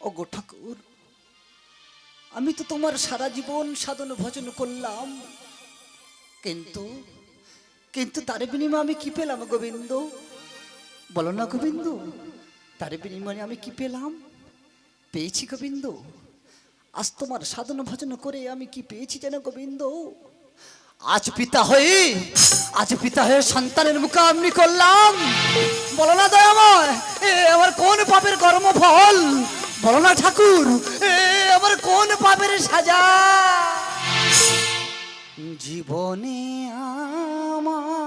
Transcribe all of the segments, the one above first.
ওগো ঠাকুর, আমি তো তোমার সারা জীবন সাধন ভজন করলাম, কিন্তু কিন্তু তার বিনিময়ে আমি কি পেলাম গোবিন্দ? বলো না গোবিন্দ, তার বিনিময়ে আমি কি পেলাম? পেয়েছি গোবিন্দ, আজ তোমার সাধন ভজন করে আমি কি পেয়েছি যেন গোবিন্দ? আজ পিতা হয়ে সন্তানের মুখামনি করলাম। বলো না দয়াময়, এ আমার কোন পাপের কর্মফল? বলো না ঠাকুর, এ আমার কোন পাপের সাজা? জীবনে আমার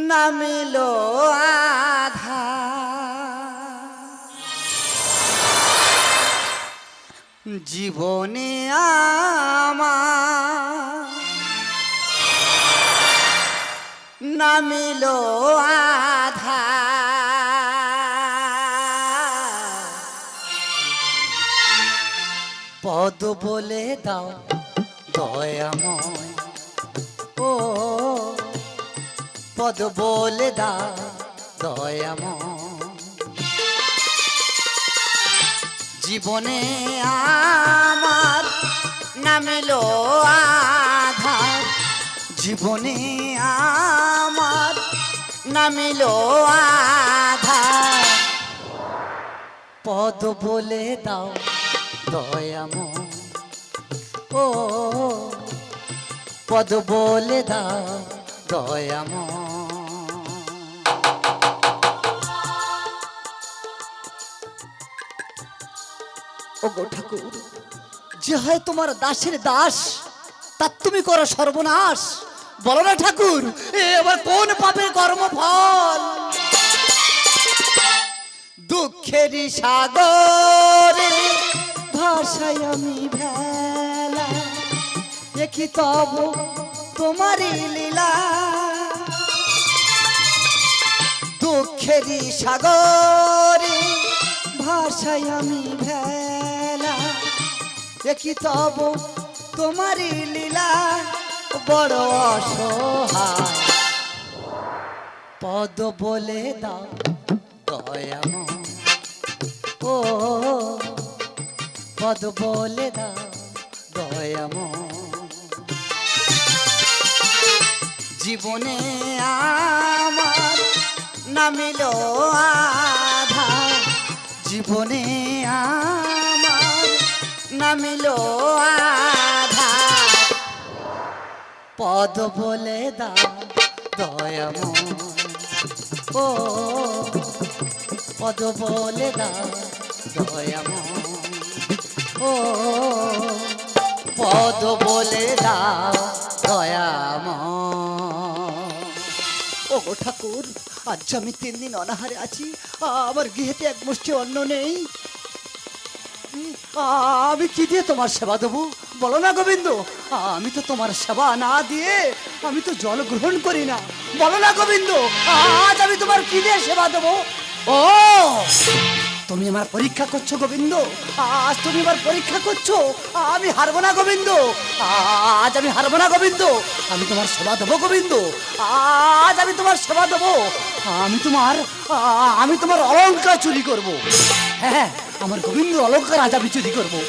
নামিলো আধা, জীবনে আমার নামিলো আধা, পদ বলে দাও দয়াময়, ও পদ বলে দাও দয়াময়। জীবনে আমার নামিলো আধার, জীবনে আমার নামিলো আধার, পদ বলে দাও দয়াময়, ও পদ বলে দাও দয়াময়। ওগো ঠাকুর, যে হয় তোমার দাসের দাস, তার তুমি করো সর্বনাশ। বলো না ঠাকুর, এ আবার কোন পাপের কর্মফল? দুঃখেরই সাগরে ভাষায় আমি ভেলা, দেখি তব তোমারই লীলা। দুঃখেরই সাগরে ভাষায় আমি ভেলা, দেখি তব তোমারই লীলা। বড় অসহায়, পদ বলে দাও দয়াময়, ও পদ বলে দাও দয়াময়। জীবনে আমার নামিলো আধা, জীবনে আমার নামিলো আধা, পদ বলে দাও দয়াময়, ও পদ বলে দাও দয়াময়, ও পদ বলে দাও দয়াময়। ও ঠাকুর, আজ আমি 3 দিন অনাহারে আছি, আমার গৃহেতে এক মুষ্টি অন্ন নেই, আমি কি দিয়ে তোমার সেবা দেবো? বলো না গোবিন্দ, আমি তো তোমার সেবা না দিয়ে আমি তো জল গ্রহণ করি না। বলো না গোবিন্দ, আজ আমি তোমার কি দিয়ে সেবা দেবো? ও তুমি আমার পরীক্ষা করছো গোবিন্দ, আজ তুমি আমার পরীক্ষা করছো। আমি হারবো না গোবিন্দ, আজ আমি হারবো না গোবিন্দ, আমি তোমার সেবা দেবো গোবিন্দ, আজ আমি তোমার সেবা দেবো। আমি তোমার অলংকার চুরি করবো। হ্যাঁ, আমার গোবিন্দ অলংকার আজ আমি চুরি করবো।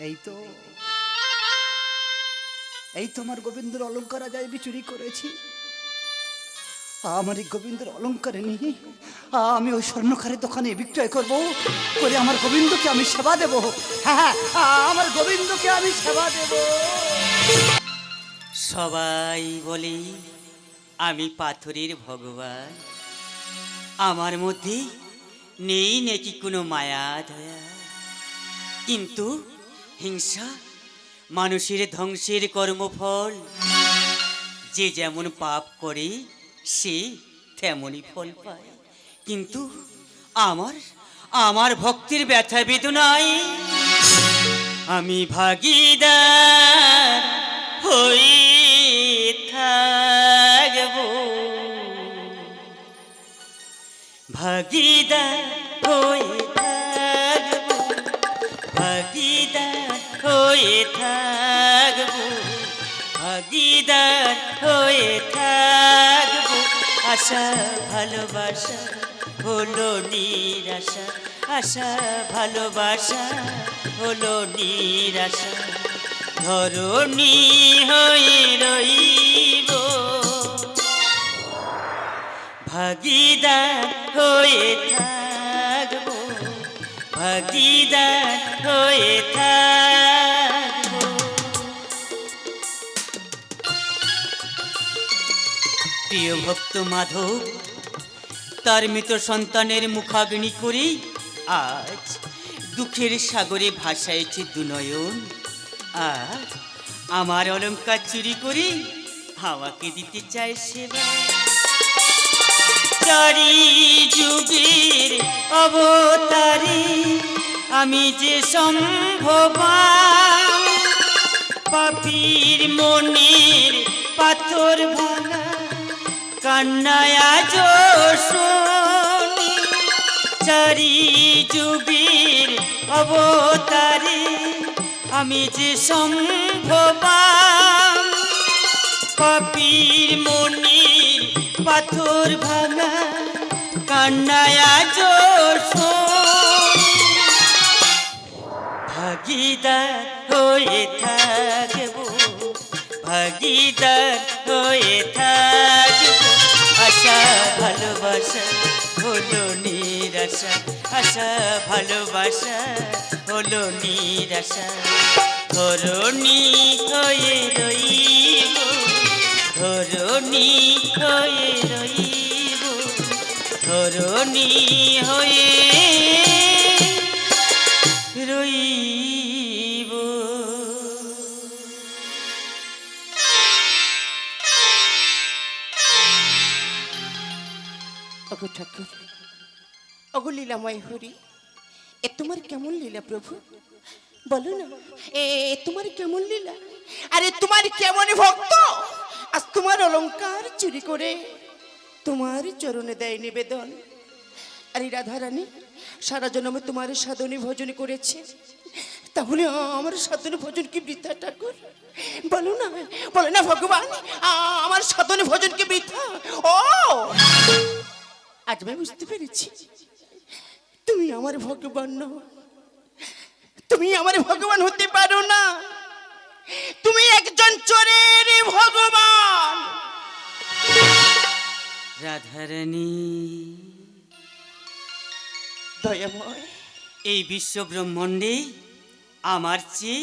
এই তো আমার গোবিন্দের অলংকার আজ আমি চুরি করেছি। আমার এই গোবিন্দের অলংকারে নিয়ে আমি ওই স্বর্ণকারের দোকানে বিক্রয় করব, করে আমার গোবিন্দকে আমি সেবা দেব। হ্যাঁ, আমার গোবিন্দকে আমি সেবা দেব। সবাই বলে আমি পাথরের ভগবান, আমার মধ্যে নেই নাকি কোনো মায়া দয়া, কিন্তু হিংসা মানুষের ধ্বংসের কর্মফল। যে যেমন পাপ করে সে তেমনই ফল পায়, কিন্তু আমার আমার ভক্তির ব্যথা বেদনায় আমি ভাগীদার হয়ে থাকবো, ভাগীদার হয়ে থাকবো, ভাগীদার হয়ে থাকবো। ভাগিদার হয়ে থাকবো। আশা ভালোবাসা হলো নিরাশা, আশা ভালোবাসা হলো নিরাশা, ধরণী হয়ে রইব ভাগিদার হয়ে থাকবো, ভাগিদার হয়ে থাকবো। প্রিয় ভক্ত মাধব তার মৃত সন্তানের মুখাগ্নি করে আজ দুঃখের সাগরে ভাসাইছে দুনয়ন, আর আমার অলংকার চুরি করে আমাকে দিতে চায় সেবা। চারি যুগের অবতারে আমি যে সম্ভবান, পাপীর মনের পাথর ভাঙা কান্নায় আজ শুনি। চারি যুগের অবতারে আমি যে সম্ভবান, পাপীর মনের পাথর ভাঙা কান্নায় আজ শুনি। ভাগিদার হয়ে থাকবো, ভাগিদার হয়ে থাকবো। আশা ভালোবাসা হলো নিরাশা, আশা ভালোবাসা হলো নিরাশা, ধরণী হয়ে রইব, ধরণী হয়ে রইব, ধরণী হয়ে রইব। ওগো ঠাকুর, ওগো লীলাময় হরি, এ তোমার কেমন লীলা প্রভু? বলো না, এ তোমার কেমন লীলা? আরে তোমার কেমন ভক্ত আজ তোমার অলংকার চুরি করে তোমার চরণে দেয় নিবেদন। আরে রাধারানী সারা জন্মে তোমার সাধনী ভজন করেছে, তাহলে আমার সাধনী ভজন কি বৃথা ঠাকুর? বলো না, বলো না ভগবান, আমার সাধনী ভজন কি বৃথা? ও আজ আমি বুঝতে পেরেছি তুমি আমার ভগবান নও, তুমি আমার ভগবান হতে পারো না, তুমি একজন চোরের ভগবান। রাধারানী দয়াময়, এই বিশ্ব ব্রহ্মাণ্ডে আমার চেয়ে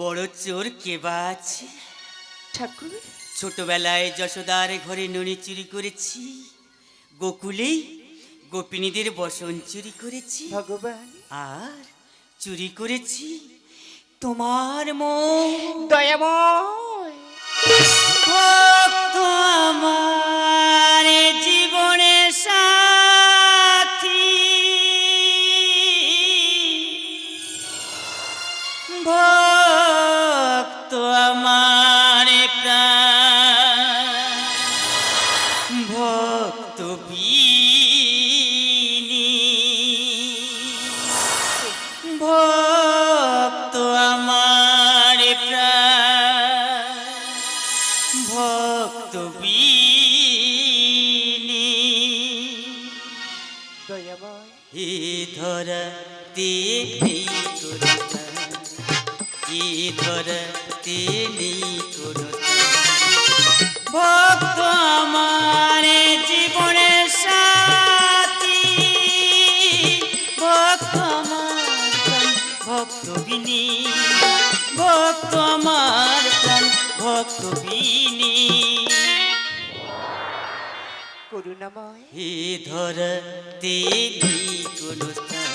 বড় চোর কে বা আছে? ঠাকুর ছোটবেলায় যশোদার ঘরে ননি চুরি করেছি, গোকুলে গোপিনীদের বসন চুরি করেছি, ভগবান আর চুরি করেছি তোমার মন। দয়াময়, ভক্ত আমার জীবনের সাথী, ভক্ত আমার প্রাণ, ভক্ত বিনী, ভক্ত আমার প্রাণ, ভক্ত বিনী। দয়াময়, এ ধরাতে নেই কোনো স্থান, এ ধরাতে নেই কোনো স্থান, ভক্ত আমার জীবনের সাথী, ভক্ত আমার প্রাণ, ভক্ত বিনী, ভক্ত আমার প্রাণ, ভক্ত বিনী। করুণাময়, এ ধরতে নেই কোনো স্থান,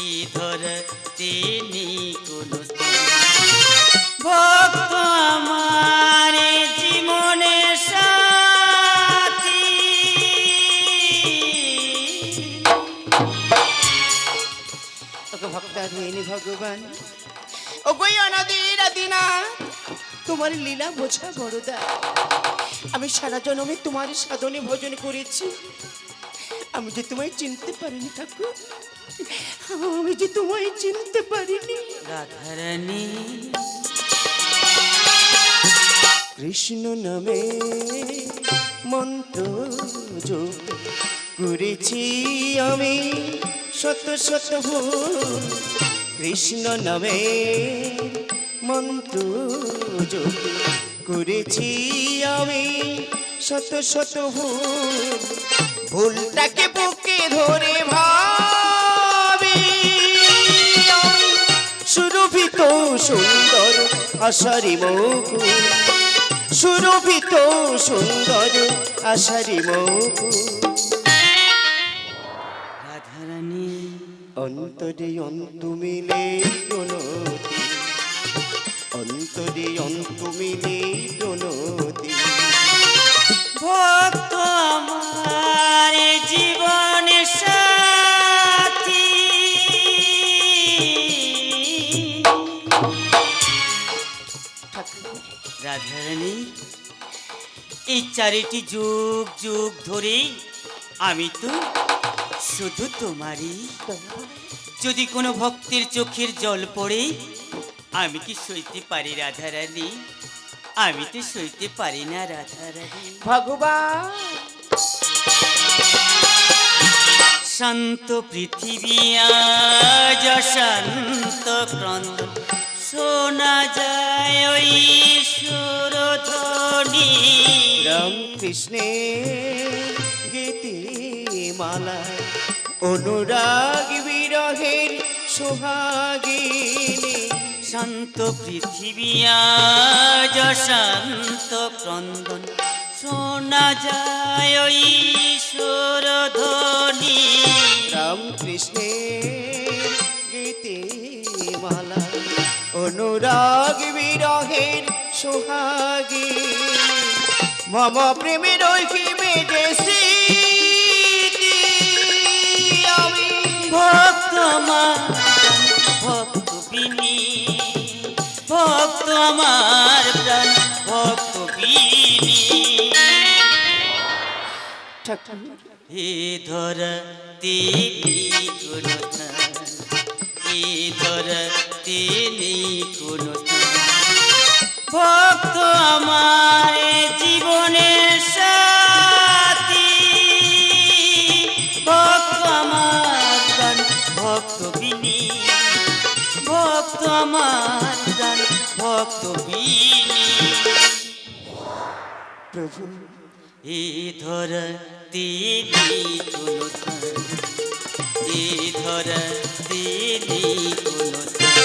এ ধরতে নেই কোনো স্থান, ভক্ত আমার জীবনের সাথী। ওগো ভক্তাধীন ভগবান, ওগো অনাদির আদিনা, তোমার লীলা বোঝা বড়দা। আমি সারা জন্মে তোমার সাধনে ভজন করেছি, আমি যে তোমায় চিনতে পারিনি ঠাকুর, আমি যে তোমায় চিনতে পারিনি। রাধারানী কৃষ্ণ নামে মন্ত্র যোগ করেছি আমি শত শত ভুল। কৃষ্ণ নামে মন্ত্র যোগ করেছি আমি শত শত ভুল। ভুলটাকে বুকে ধরে ভাবি আমি সুরভিত সুন্দর আশারি মুকুল। সুরভিত সুন্দর আশারি মুকুল। রাধারানী অন্তরে অন্ত মিলে প্রণতি, অন্তরে অন্ত মিলে প্রণতি। ভক্ত আমার জীবনের সাথী, রাধারানী এই চারিটি যুগ যুগ ধরে আমি তো শুধু তোমারই। যদি কোনো ভক্তের চোখের জল পড়ে আমি কি সইতে পারি রাধারানী? আমি তো সইতে পারি না রাধারানী। ভগবান শান্ত পৃথিবী আজ শান্ত ক্রন্দন, শোনা যায় ওই সুরধ্বনি। রামকৃষ্ণের গীতি মালা অনুরাগ বিরহের সোহাগিনী। শান্ত পৃথিবী আজ শান্ত ক্রন্দন, শোনা যায় ওই সুরধ্বনি। রামকৃষ্ণের গীতি মালা অনুরাগ বিরহের সোহাগিনী। মম প্রেমের ঐকি বেদেশি আমি ভক্ত আমার ভক্ত বিনি, ভক্ত আমার প্রাণ ভক্ত বিনি। হে ধরতে নেই কোনো স্থান, হে ধরতে নেই কোনো স্থান। ভক্ত আমার জীবনের সাথী, ভক্ত আমার প্রাণ ভক্ত বিনি, ভক্ত আমার প্রাণ ভক্ত বিনি। প্রভু এ ধরতে নেই কোনো স্থান, এ ধরতে নেই কোনো স্থান।